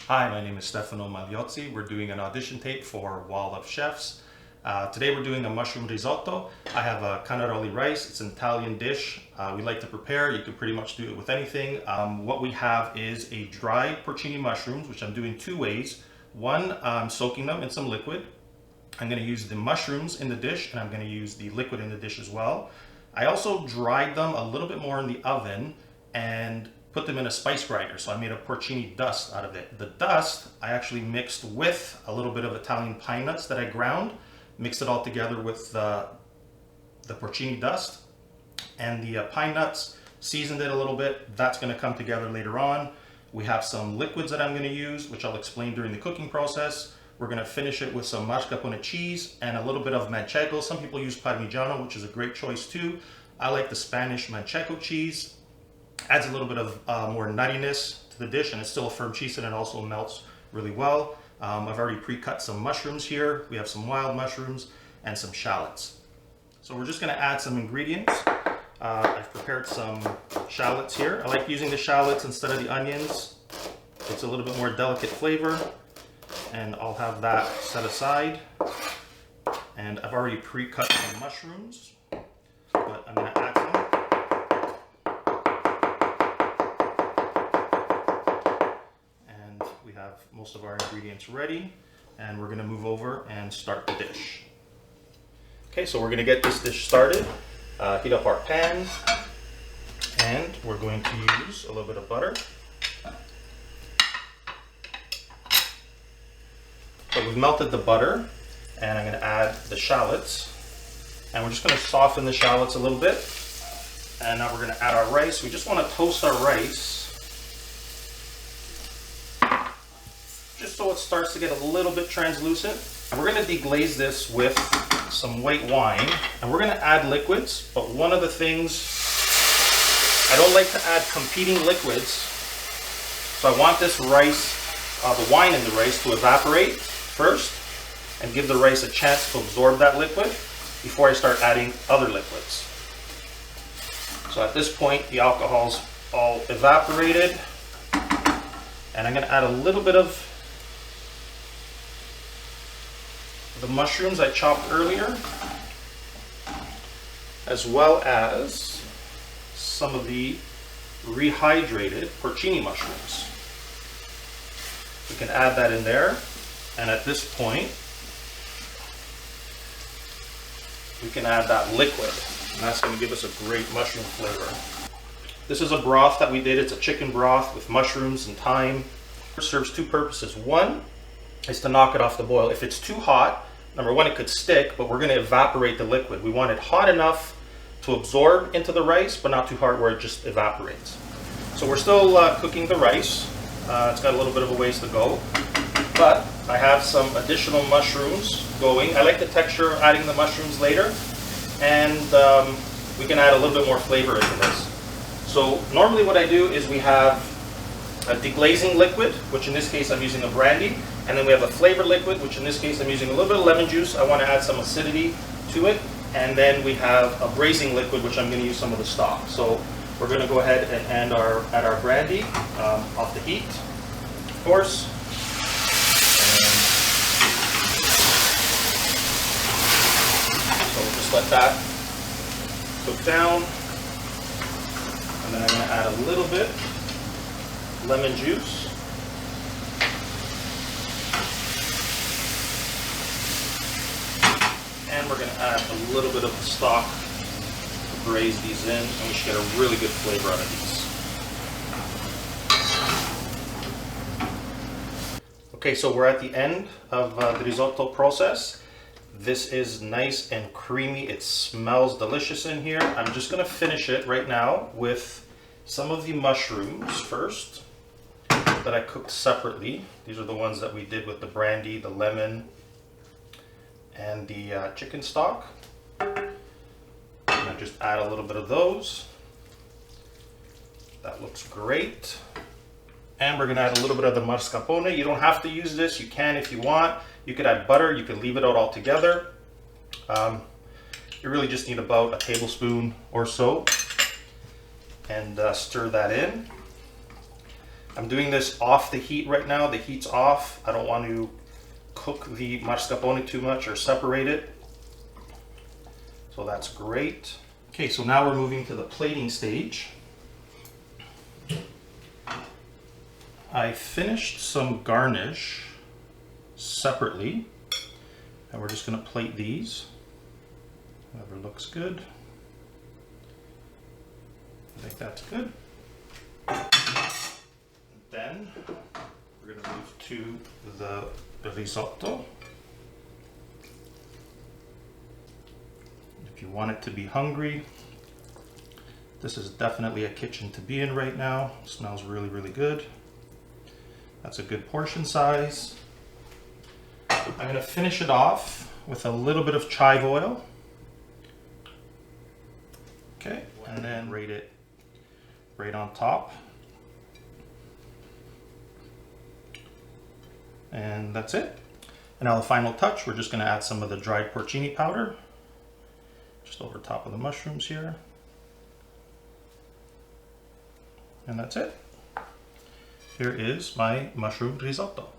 Hi, my name is Stefano Magliozzi. We're doing an audition tape for Wall of Chefs. Today we're doing a mushroom risotto. I have a cannaroli rice. It's an Italian dish we like to prepare. You can pretty much do it with anything. What we have is a dry porcini mushrooms, which I'm doing two ways. One, I'm soaking them in some liquid. I'm going to use the mushrooms in the dish, and I'm going to use the liquid in the dish as well. I also dried them a little bit more in the oven and put them in a spice grinder. So I made a porcini dust out of it. The dust I actually mixed with a little bit of Italian pine nuts that I ground, mixed it all together with the porcini dust and the pine nuts, seasoned it a little bit. That's going to come together later on. We have some liquids that I'm going to use, which I'll explain during the cooking process. We're going to finish it with some mascarpone cheese and a little bit of manchego. Some people use parmigiano, which is a great choice too. I like the Spanish manchego cheese. Adds a little bit of more nuttiness to the dish, and it's still a firm cheese, and it also melts really well. I've already pre-cut some mushrooms here. We have some wild mushrooms and some shallots. So we're just going to add some ingredients. I've prepared some shallots here. I like using the shallots instead of the onions. It's a little bit more delicate flavor, and I'll have that set aside. And I've already pre-cut some mushrooms, but I'm going to add some. We have most of our ingredients ready, and we're going to move over and start the dish. Okay, so we're going to get this dish started. Heat up our pan, and we're going to use a little bit of butter. So we've melted the butter, and I'm going to add the shallots, and we're just going to soften the shallots a little bit. And now we're going to add our rice. We just want to toast our rice just so it starts to get a little bit translucent. And we're going to deglaze this with some white wine, and we're going to add liquids. But one of the things, I don't like to add competing liquids, so I want this rice, the wine in the rice, to evaporate first and give the rice a chance to absorb that liquid before I start adding other liquids. So at this point, the alcohol's all evaporated, and I'm going to add a little bit of the mushrooms I chopped earlier, as well as some of the rehydrated porcini mushrooms. We can add that in there, and at this point we can add that liquid, and that's going to give us a great mushroom flavor. This is a broth that we did. It's a chicken broth with mushrooms and thyme. It serves two purposes. One is to knock it off the boil. If it's too hot, number one, it could stick, but we're going to evaporate the liquid. We want it hot enough to absorb into the rice, but not too hard where it just evaporates. So we're still cooking the rice. It's got a little bit of a ways to go, but I have some additional mushrooms going. I like the texture of adding the mushrooms later, and we can add a little bit more flavor into this. So normally what I do is we have a deglazing liquid, which in this case I'm using a brandy, and then we have a flavor liquid, which in this case I'm using a little bit of lemon juice. I want to add some acidity to it, and then we have a braising liquid, which I'm going to use some of the stock. So we're going to go ahead and add our brandy off the heat, of course. So we'll just let that cook down, and then I'm going to add a little bit lemon juice. And we're going to add a little bit of the stock to braise these in, and we should get a really good flavor out of these. Okay, so we're at the end of the risotto process. This is nice and creamy. It smells delicious in here. I'm just going to finish it right now with some of the mushrooms first that I cooked separately. These are the ones that we did with the brandy, the lemon, and the chicken stock. I'm going to just add a little bit of those. That looks great. And we're going to add a little bit of the mascarpone. You don't have to use this. You can if you want. You could add butter. You could leave it out altogether. You really just need about a tablespoon or so, and stir that in. I'm doing this off the heat right now. The heat's off. I don't want to cook the mascarpone too much or separate it. So that's great. Okay, so now we're moving to the plating stage. I finished some garnish separately, and we're just going to plate these. Whatever looks good. I think that's good. Then we're going to move to the risotto. If you want it to be hungry, this is definitely a kitchen to be in right now. It smells really, really good. That's a good portion size. I'm going to finish it off with a little bit of chive oil. Okay, and then rate it right on top. And that's it. And now the final touch, we're just going to add some of the dried porcini powder just over top of the mushrooms here. And that's it. Here is my mushroom risotto.